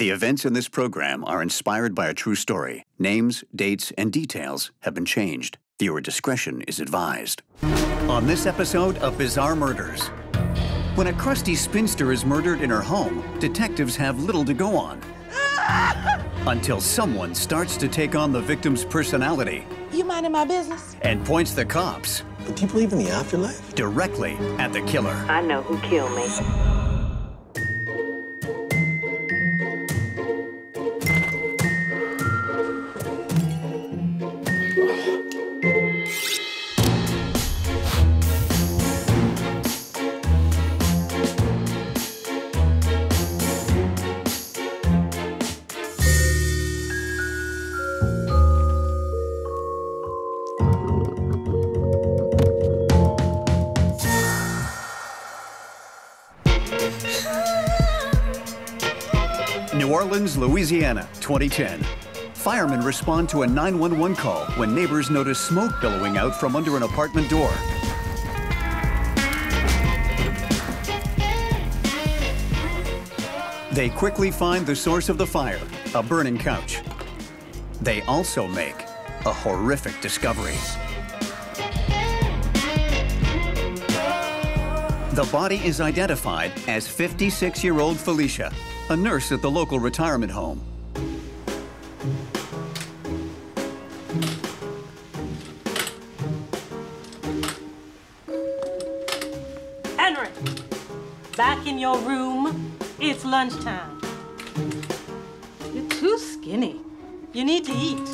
The events in this program are inspired by a true story. Names, dates, and details have been changed. Viewer discretion is advised. On this episode of Bizarre Murders, when a crusty spinster is murdered in her home, detectives have little to go on. Until someone starts to take on the victim's personality. You minding my business? And points the cops. Do you believe in the afterlife? Directly at the killer. I know who killed me. New Orleans, Louisiana, 2010. Firemen respond to a 911 call when neighbors notice smoke billowing out from under an apartment door. They quickly find the source of the fire, a burning couch. They also make a horrific discovery. The body is identified as 56-year-old Felicia, a nurse at the local retirement home. Henry, back in your room. It's lunchtime. You're too skinny. You need to eat.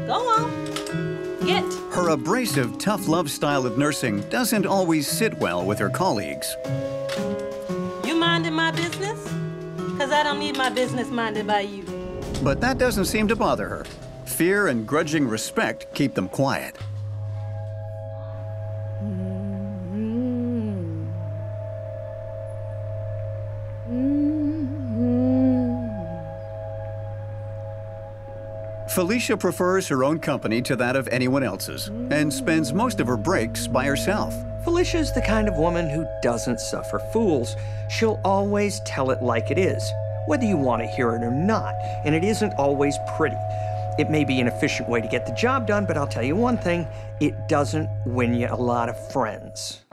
Go on. Get. Her abrasive, tough love style of nursing doesn't always sit well with her colleagues. You minding my business? Because I don't need my business minded by you. But that doesn't seem to bother her. Fear and grudging respect keep them quiet. Felicia prefers her own company to that of anyone else's and spends most of her breaks by herself. Felicia's the kind of woman who doesn't suffer fools. She'll always tell it like it is, whether you want to hear it or not, and it isn't always pretty. It may be an efficient way to get the job done, but I'll tell you one thing, it doesn't win you a lot of friends.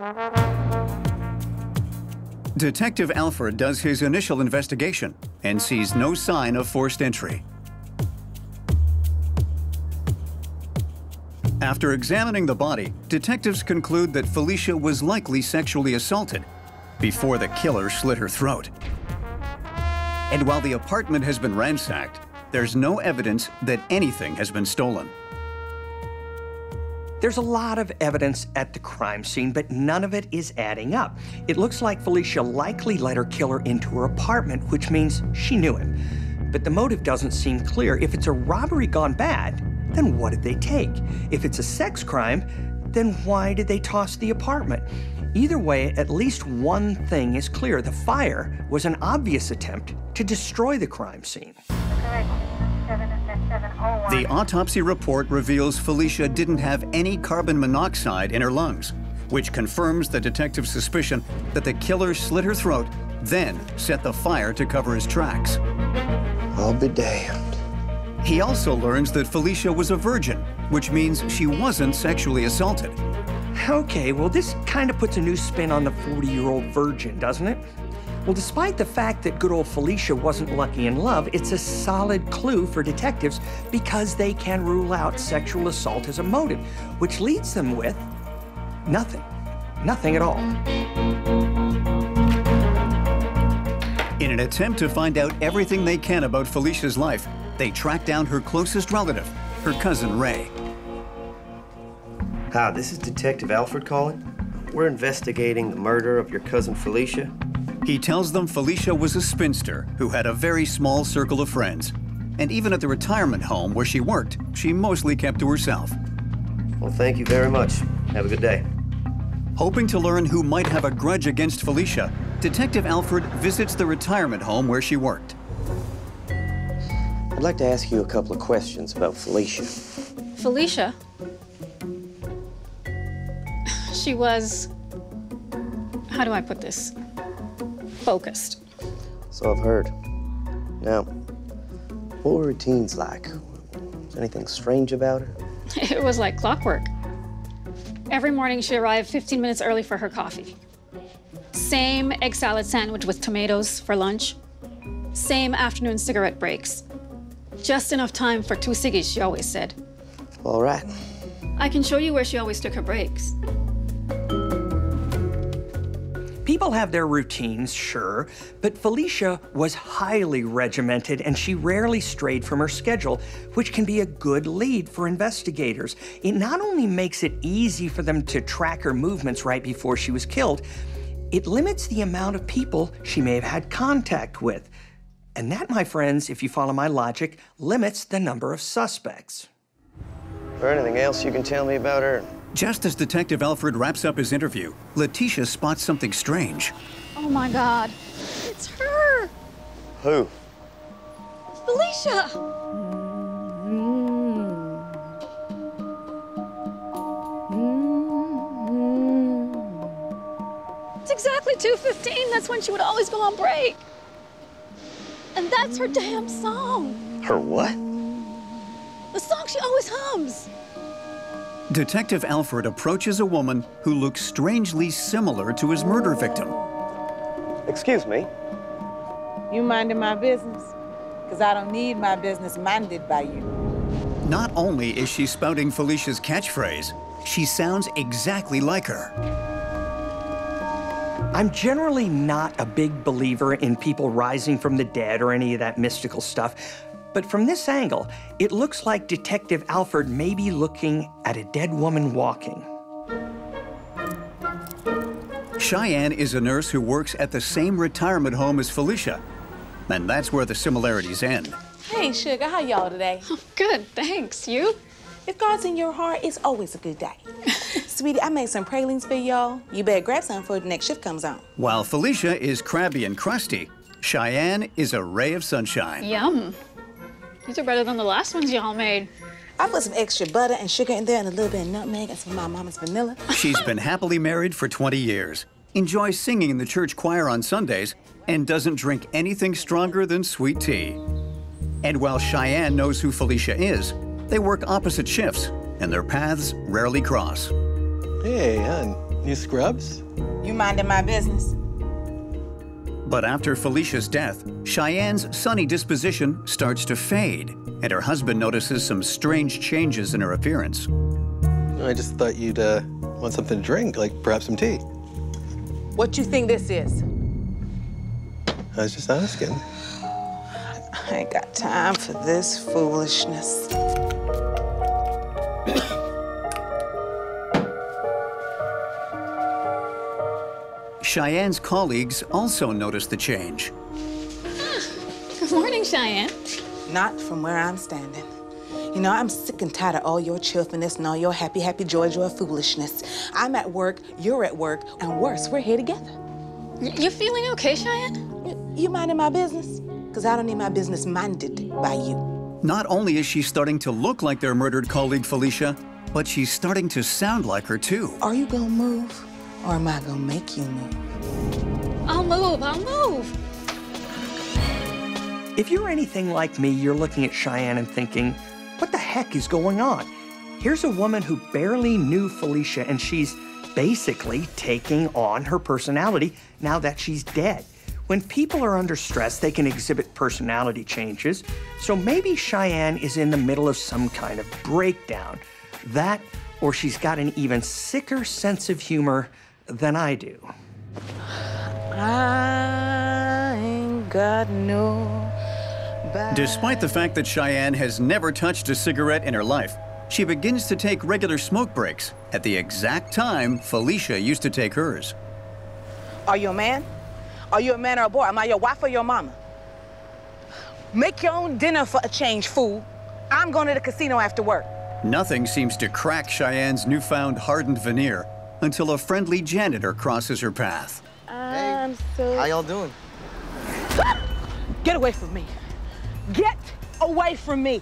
Detective Alfred does his initial investigation and sees no sign of forced entry. After examining the body, detectives conclude that Felicia was likely sexually assaulted before the killer slit her throat. And while the apartment has been ransacked, there's no evidence that anything has been stolen. There's a lot of evidence at the crime scene, but none of it is adding up. It looks like Felicia likely let her killer into her apartment, which means she knew him. But the motive doesn't seem clear. If it's a robbery gone bad, then what did they take? If it's a sex crime, then why did they toss the apartment? Either way, at least one thing is clear. The fire was an obvious attempt to destroy the crime scene. The autopsy report reveals Felicia didn't have any carbon monoxide in her lungs, which confirms the detective's suspicion that the killer slit her throat, then set the fire to cover his tracks. I'll be damned. He also learns that Felicia was a virgin, which means she wasn't sexually assaulted. Okay, well, this kind of puts a new spin on the 40-year-old virgin, doesn't it? Well, despite the fact that good old Felicia wasn't lucky in love, it's a solid clue for detectives because they can rule out sexual assault as a motive, which leads them with nothing. Nothing at all. In an attempt to find out everything they can about Felicia's life, they track down her closest relative, her cousin Ray. Hi, this is Detective Alfred calling. We're investigating the murder of your cousin Felicia. He tells them Felicia was a spinster who had a very small circle of friends. And even at the retirement home where she worked, she mostly kept to herself. Well, thank you very much. Have a good day. Hoping to learn who might have a grudge against Felicia, Detective Alfred visits the retirement home where she worked. I'd like to ask you a couple of questions about Felicia. Felicia? She was, how do I put this? Focused. So I've heard. Now, what were routines like? Was anything strange about her? It was like clockwork. Every morning she arrived 15 minutes early for her coffee. Same egg salad sandwich with tomatoes for lunch. Same afternoon cigarette breaks. Just enough time for 2 ciggies, she always said. All right. I can show you where she always took her breaks. People have their routines, sure, but Felicia was highly regimented and she rarely strayed from her schedule, which can be a good lead for investigators. It not only makes it easy for them to track her movements right before she was killed, it limits the amount of people she may have had contact with. And that, my friends, if you follow my logic, limits the number of suspects. Is there anything else you can tell me about her? Just as Detective Alfred wraps up his interview, Letitia spots something strange. Oh my God, it's her! Who? Felicia! It's exactly 2:15. That's when she would always go on break. And that's her damn song. Her what? The song she always hums. Detective Alfred approaches a woman who looks strangely similar to his murder victim. Excuse me? You minding my business? Because I don't need my business minded by you. Not only is she spouting Felicia's catchphrase, she sounds exactly like her. I'm generally not a big believer in people rising from the dead or any of that mystical stuff. But from this angle, it looks like Detective Alfred may be looking at a dead woman walking. Cheyenne is a nurse who works at the same retirement home as Felicia. And that's where the similarities end. Hey, sugar, how y'all today? Oh, good, thanks. You? If God's in your heart, it's always a good day. Sweetie, I made some pralines for y'all. You better grab some before the next shift comes on. While Felicia is crabby and crusty, Cheyenne is a ray of sunshine. Yum. These are better than the last ones y'all made. I put some extra butter and sugar in there and a little bit of nutmeg and some of my mama's vanilla. She's been happily married for 20 years, enjoys singing in the church choir on Sundays, and doesn't drink anything stronger than sweet tea. And while Cheyenne knows who Felicia is, they work opposite shifts, and their paths rarely cross. Hey, hon, new scrubs? You minding my business? But after Felicia's death, Cheyenne's sunny disposition starts to fade, and her husband notices some strange changes in her appearance. I just thought you'd want something to drink, like perhaps some tea. What you think this is? I was just asking. I ain't got time for this foolishness. Cheyenne's colleagues also notice the change. Good morning, Cheyenne. Not from where I'm standing. You know, I'm sick and tired of all your cheerfulness and all your happy, joy foolishness. I'm at work, you're at work, and worse, we're here together. You feeling okay, Cheyenne? You minding my business? Because I don't need my business minded by you. Not only is she starting to look like their murdered colleague Felicia, but she's starting to sound like her too. Are you gonna move, or am I gonna make you move? I'll move. If you're anything like me, you're looking at Cheyenne and thinking, what the heck is going on? Here's a woman who barely knew Felicia, and she's basically taking on her personality now that she's dead. When people are under stress, they can exhibit personality changes. So maybe Cheyenne is in the middle of some kind of breakdown. That, or she's got an even sicker sense of humor than I do. I ain't got no... Despite the fact that Cheyenne has never touched a cigarette in her life, she begins to take regular smoke breaks at the exact time Felicia used to take hers. Are you a man? Are you a man or a boy? Am I your wife or your mama? Make your own dinner for a change, fool. I'm going to the casino after work. Nothing seems to crack Cheyenne's newfound hardened veneer until a friendly janitor crosses her path. I'm so... How y'all doing? Get away from me. Get away from me.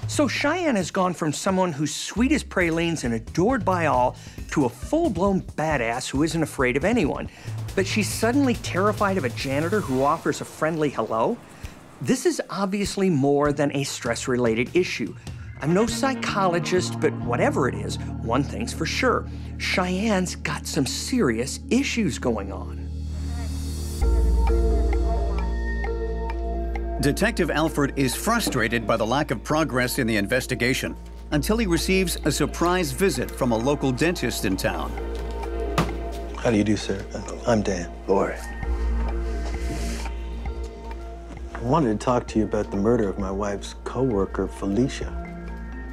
So Cheyenne has gone from someone who's sweet as pralines and adored by all to a full-blown badass who isn't afraid of anyone. But she's suddenly terrified of a janitor who offers a friendly hello? This is obviously more than a stress-related issue. I'm no psychologist, but whatever it is, one thing's for sure. Cheyenne's got some serious issues going on. Detective Alfred is frustrated by the lack of progress in the investigation until he receives a surprise visit from a local dentist in town. How do you do, sir? I'm Dan. Boy. I wanted to talk to you about the murder of my wife's coworker, Felicia.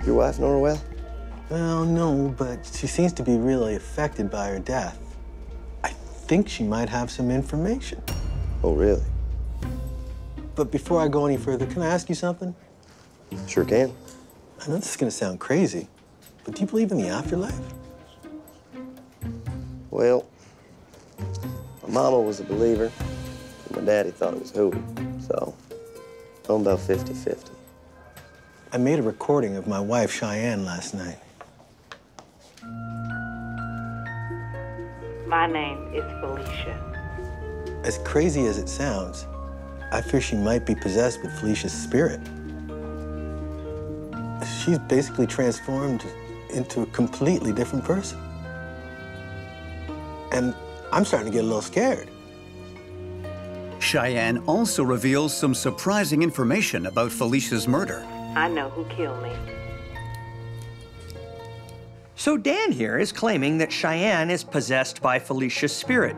Your wife know her well? Well, no, but she seems to be really affected by her death. I think she might have some information. Oh, really? But before I go any further, can I ask you something? Sure can. I know this is gonna sound crazy, but do you believe in the afterlife? Well, my mama was a believer, and my daddy thought it was hooey, so I'm about 50-50. I made a recording of my wife, Cheyenne, last night. My name is Felicia. As crazy as it sounds, I fear she might be possessed with Felicia's spirit. She's basically transformed into a completely different person. And I'm starting to get a little scared. Cheyenne also reveals some surprising information about Felicia's murder. I know who killed me. So Dan here is claiming that Cheyenne is possessed by Felicia's spirit.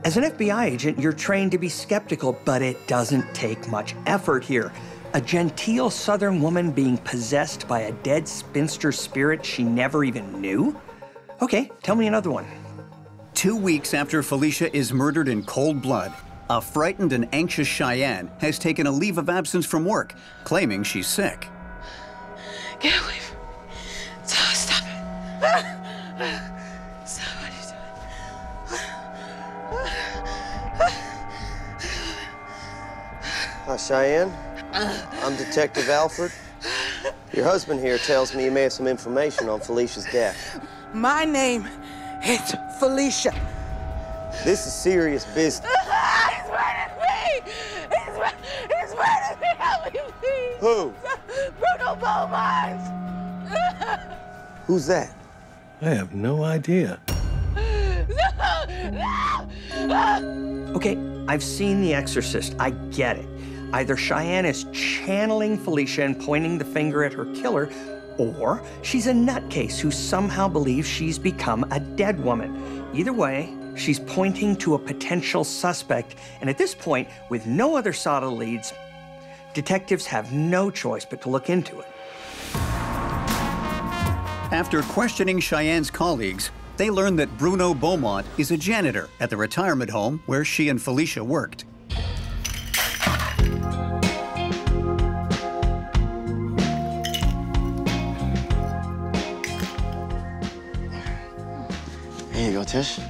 As an FBI agent, you're trained to be skeptical, but it doesn't take much effort here. A genteel Southern woman being possessed by a dead spinster spirit she never even knew? Okay, tell me another one. 2 weeks after Felicia is murdered in cold blood, a frightened and anxious Cheyenne has taken a leave of absence from work, claiming she's sick. Get away from me. Stop it. Stop, what are you doing? Hi, Cheyenne. I'm Detective Alfred. Your husband here tells me you may have some information on Felicia's death. My name is Felicia. This is serious business. He's murdered me! He's murdered me! Help me, please! Who? Bruno Beaumont! Who's that? I have no idea. Okay, I've seen The Exorcist. I get it. Either Cheyenne is channeling Felicia and pointing the finger at her killer, or she's a nutcase who somehow believes she's become a dead woman. Either way, she's pointing to a potential suspect, and at this point, with no other solid leads, detectives have no choice but to look into it. After questioning Cheyenne's colleagues, they learn that Bruno Beaumont is a janitor at the retirement home where she and Felicia worked. Here you go, Tish.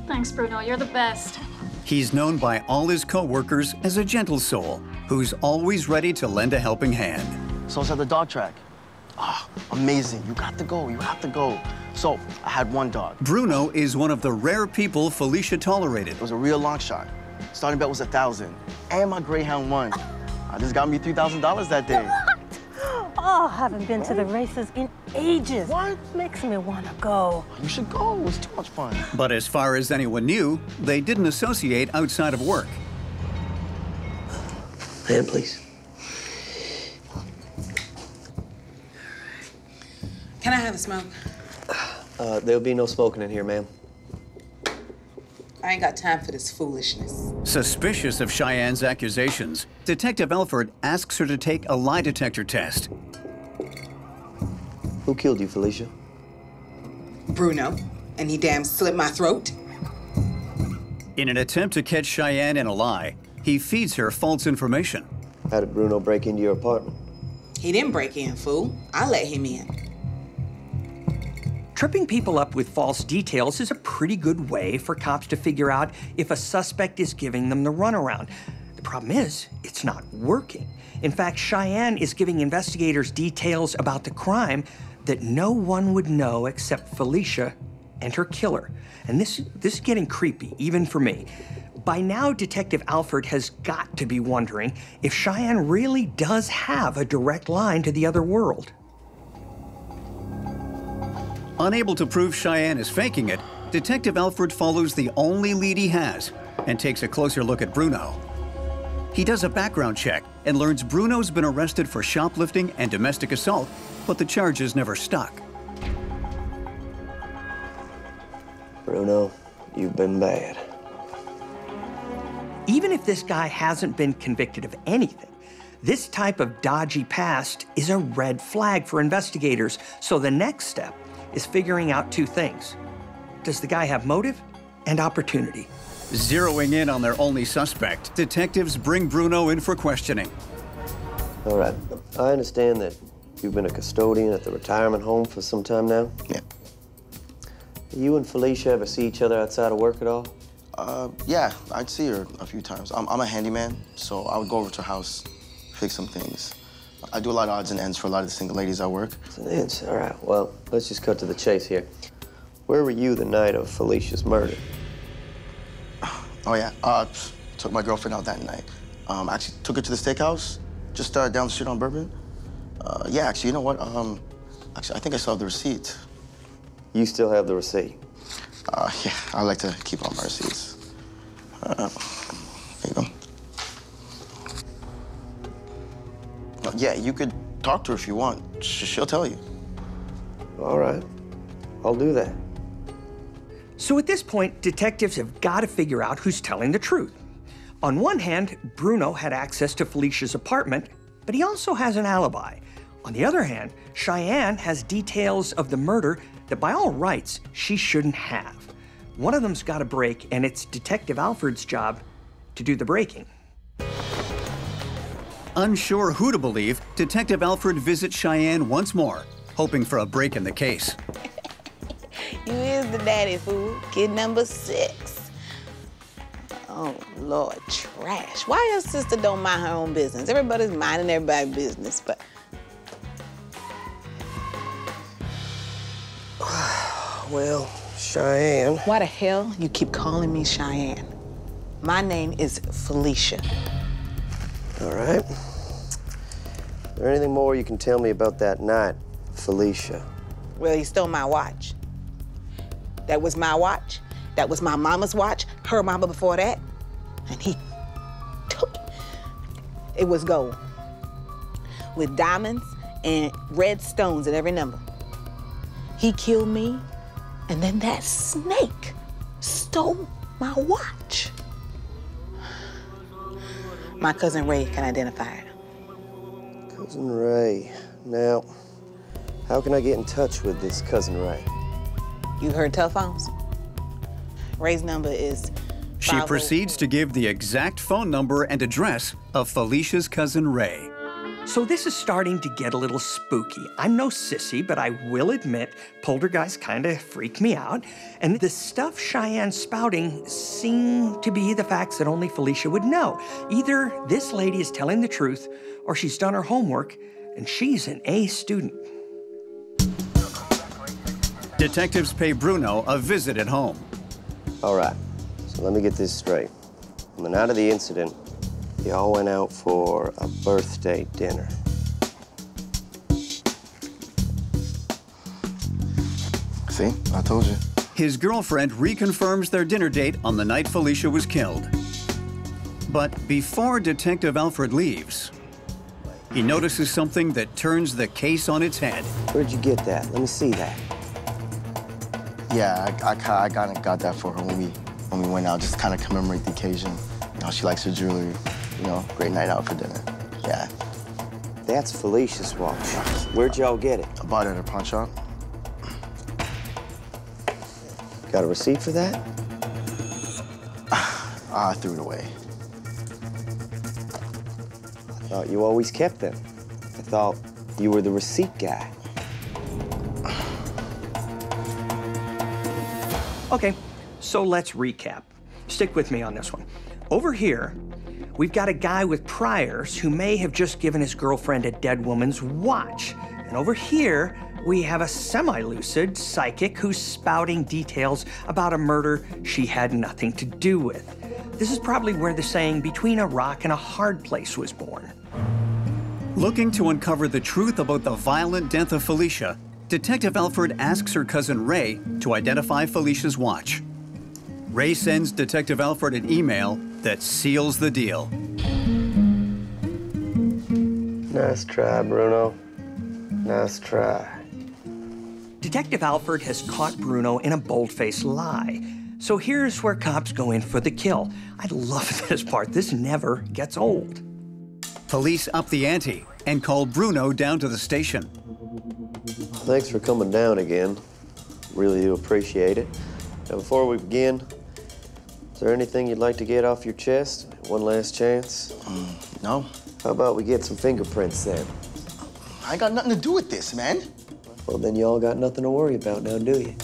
Thanks, Bruno. You're the best. He's known by all his co-workers as a gentle soul who's always ready to lend a helping hand. So it's at the dog track. Ah, amazing. You got to go. You have to go. So I had one dog. Bruno is one of the rare people Felicia tolerated. It was a real long shot. Starting bet was 1,000. And my Greyhound won. This got me $3,000 that day. Oh, haven't been to the races in ages. What? Makes me want to go. You should go. It was too much fun. But as far as anyone knew, they didn't associate outside of work. Hand, please. Can I have a smoke? There'll be no smoking in here, ma'am. I ain't got time for this foolishness. Suspicious of Cheyenne's accusations, Detective Alfred asks her to take a lie detector test. Who killed you, Felicia? Bruno, and he damn slit my throat. In an attempt to catch Cheyenne in a lie, he feeds her false information. How did Bruno break into your apartment? He didn't break in, fool. I let him in. Tripping people up with false details is a pretty good way for cops to figure out if a suspect is giving them the runaround. The problem is, it's not working. In fact, Cheyenne is giving investigators details about the crime that no one would know except Felicia and her killer. And this is getting creepy, even for me. By now, Detective Alford has got to be wondering if Cheyenne really does have a direct line to the other world. Unable to prove Cheyenne is faking it, Detective Alford follows the only lead he has and takes a closer look at Bruno. He does a background check and learns Bruno's been arrested for shoplifting and domestic assault, but the charges never stuck. Bruno, you've been bad. Even if this guy hasn't been convicted of anything, this type of dodgy past is a red flag for investigators. So the next step is figuring out two things. Does the guy have motive and opportunity? Zeroing in on their only suspect, detectives bring Bruno in for questioning. All right. I understand that you've been a custodian at the retirement home for some time now. Yeah. You and Felicia ever see each other outside of work at all? Yeah, I'd see her a few times. I'm a handyman, so I would go over to her house, fix some things. I do a lot of odds and ends for a lot of the single ladies I work. Odds and ends, all right. Well, let's just cut to the chase here. Where were you the night of Felicia's murder? Oh, yeah. Took my girlfriend out that night. Actually took her to the steakhouse, just down the street on Bourbon. Yeah, actually, you know what? Actually, I think I still have the receipt. You still have the receipt? Yeah, I like to keep all my receipts. There you go. Yeah, you could talk to her if you want. She'll tell you. All right. I'll do that. So at this point, detectives have got to figure out who's telling the truth. On one hand, Bruno had access to Felicia's apartment, but he also has an alibi. On the other hand, Cheyenne has details of the murder that by all rights, she shouldn't have. One of them's got to break, and it's Detective Alford's job to do the breaking. Unsure who to believe, Detective Alford visits Cheyenne once more, hoping for a break in the case. You is the daddy, fool. Kid number 6. Oh, Lord, trash. Why your sister don't mind her own business? Everybody's minding everybody's business, but... Well, Cheyenne. Why the hell you keep calling me Cheyenne? My name is Felicia. All right. Is there anything more you can tell me about that night, Felicia? Well, he stole my watch. That was my watch. That was my mama's watch, her mama before that. And he took it. It was gold with diamonds and red stones at every number. He killed me, and then that snake stole my watch. My cousin Ray can identify it. Cousin Ray. Now, how can I get in touch with this Cousin Ray? You heard telephones? Ray's number is... She proceeds to give the exact phone number and address of Felicia's cousin Ray. So this is starting to get a little spooky. I'm no sissy, but I will admit poltergeists kind of freak me out. And the stuff Cheyenne's spouting seem to be the facts that only Felicia would know. Either this lady is telling the truth, or she's done her homework, and she's an A student. Detectives pay Bruno a visit at home. All right, so let me get this straight. On the night of the incident, y'all went out for a birthday dinner. See, I told you. His girlfriend reconfirms their dinner date on the night Felicia was killed. But before Detective Alford leaves, he notices something that turns the case on its head. Where'd you get that? Let me see that. Yeah, I kind of got that for her when we went out, just kind of commemorate the occasion. You know, she likes her jewelry. You know, great night out for dinner. Yeah. That's Felicia's watch. Where'd y'all get it? I bought it at a pawn shop. Got a receipt for that? I threw it away. I thought you always kept them. I thought you were the receipt guy. Okay, so let's recap. Stick with me on this one. Over here, we've got a guy with priors who may have just given his girlfriend a dead woman's watch. And over here, we have a semi-lucid psychic who's spouting details about a murder she had nothing to do with. This is probably where the saying, between a rock and a hard place, was born. Looking to uncover the truth about the violent death of Felicia, Detective Alford asks her cousin Ray to identify Felicia's watch. Ray sends Detective Alford an email that seals the deal. Nice try, Bruno. Nice try. Detective Alford has caught Bruno in a bold-faced lie. So here's where cops go in for the kill. I love this part. This never gets old. Police up the ante and call Bruno down to the station. Thanks for coming down again. Really do appreciate it. Now, before we begin, is there anything you'd like to get off your chest? One last chance? No. How about we get some fingerprints then? I got nothing to do with this, man. Well, then you all got nothing to worry about now, do you?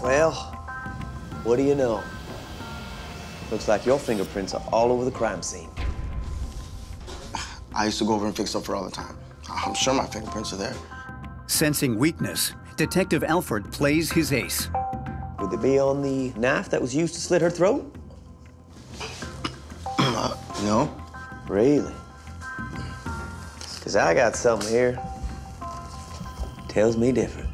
Well, what do you know? Looks like your fingerprints are all over the crime scene. I used to go over and fix stuff for all the time. I'm sure my fingerprints are there. Sensing weakness, Detective Alford plays his ace. Would they be on the knife that was used to slit her throat? No. Really? Because I got something here. Tells me different.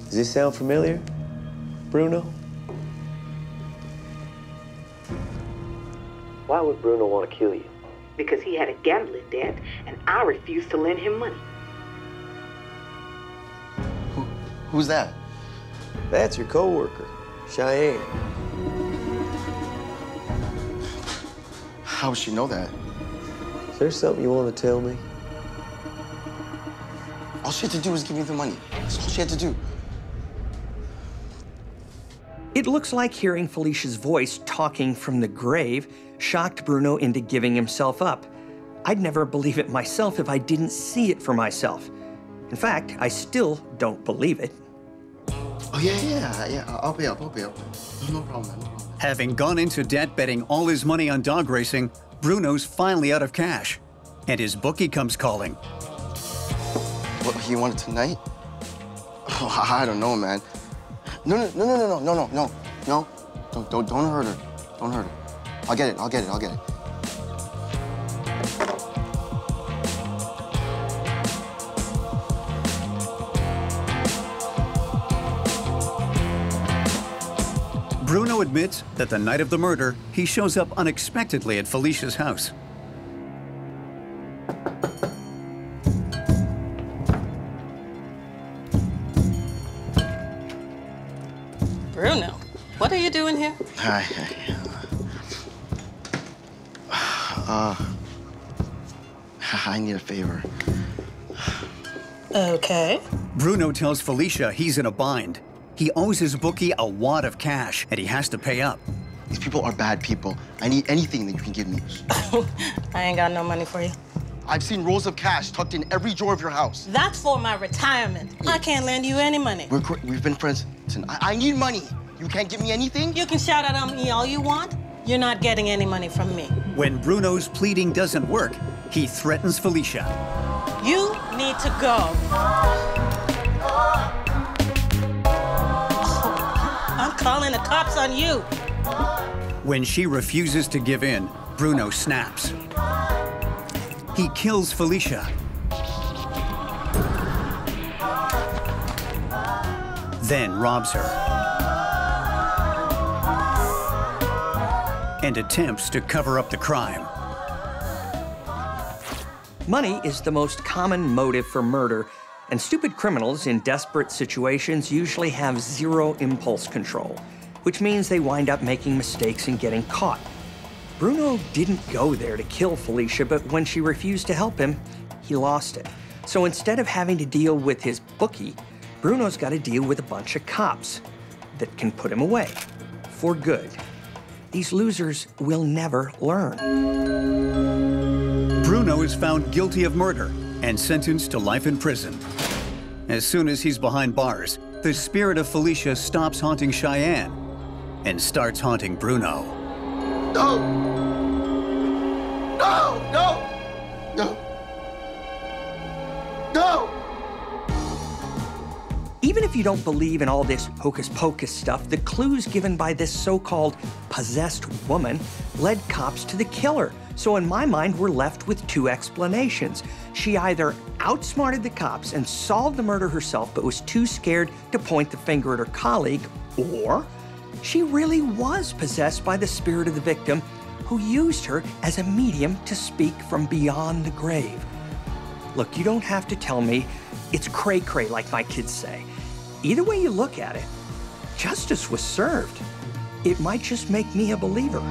Does this sound familiar, Bruno? Why would Bruno want to kill you? Because he had a gambling debt, and I refused to lend him money. Who's that? That's your coworker, Cheyenne. How would she know that? Is there something you want to tell me? All she had to do was give me the money. That's all she had to do. It looks like hearing Felicia's voice talking from the grave shocked Bruno into giving himself up. I'd never believe it myself if I didn't see it for myself. In fact, I still don't believe it. Oh, yeah. I'll pay up. No problem, man. Having gone into debt betting all his money on dog racing, Bruno's finally out of cash. And his bookie comes calling. What, he wanted tonight? Oh, I don't know, man. No. Don't hurt her. Don't hurt her. I'll get it. Bruno admits that the night of the murder, he shows up unexpectedly at Felicia's house. Bruno, what are you doing here? Hi. I need a favor. Okay. Bruno tells Felicia he's in a bind. He owes his bookie a wad of cash, and he has to pay up. These people are bad people. I need anything that you can give me. I ain't got no money for you. I've seen rolls of cash tucked in every drawer of your house. That's for my retirement. I can't lend you any money. We've been friends. Listen, I need money. You can't give me anything? You can shout at me all you want. You're not getting any money from me. When Bruno's pleading doesn't work, he threatens Felicia. You need to go. I'm calling the cops on you. When she refuses to give in, Bruno snaps. He kills Felicia. Then robs her. And attempts to cover up the crime. Money is the most common motive for murder, and stupid criminals in desperate situations usually have zero impulse control, which means they wind up making mistakes and getting caught. Bruno didn't go there to kill Felicia, but when she refused to help him, he lost it. So instead of having to deal with his bookie, Bruno's got to deal with a bunch of cops that can put him away for good. These losers will never learn. Bruno is found guilty of murder and sentenced to life in prison. As soon as he's behind bars, the spirit of Felicia stops haunting Cheyenne and starts haunting Bruno. No! No! No! No! No! Even if you don't believe in all this hocus-pocus stuff, the clues given by this so-called possessed woman led cops to the killer. So in my mind, we're left with two explanations. She either outsmarted the cops and solved the murder herself, but was too scared to point the finger at her colleague, or she really was possessed by the spirit of the victim, who used her as a medium to speak from beyond the grave. Look, you don't have to tell me it's cray-cray, like my kids say. Either way you look at it, justice was served. It might just make me a believer.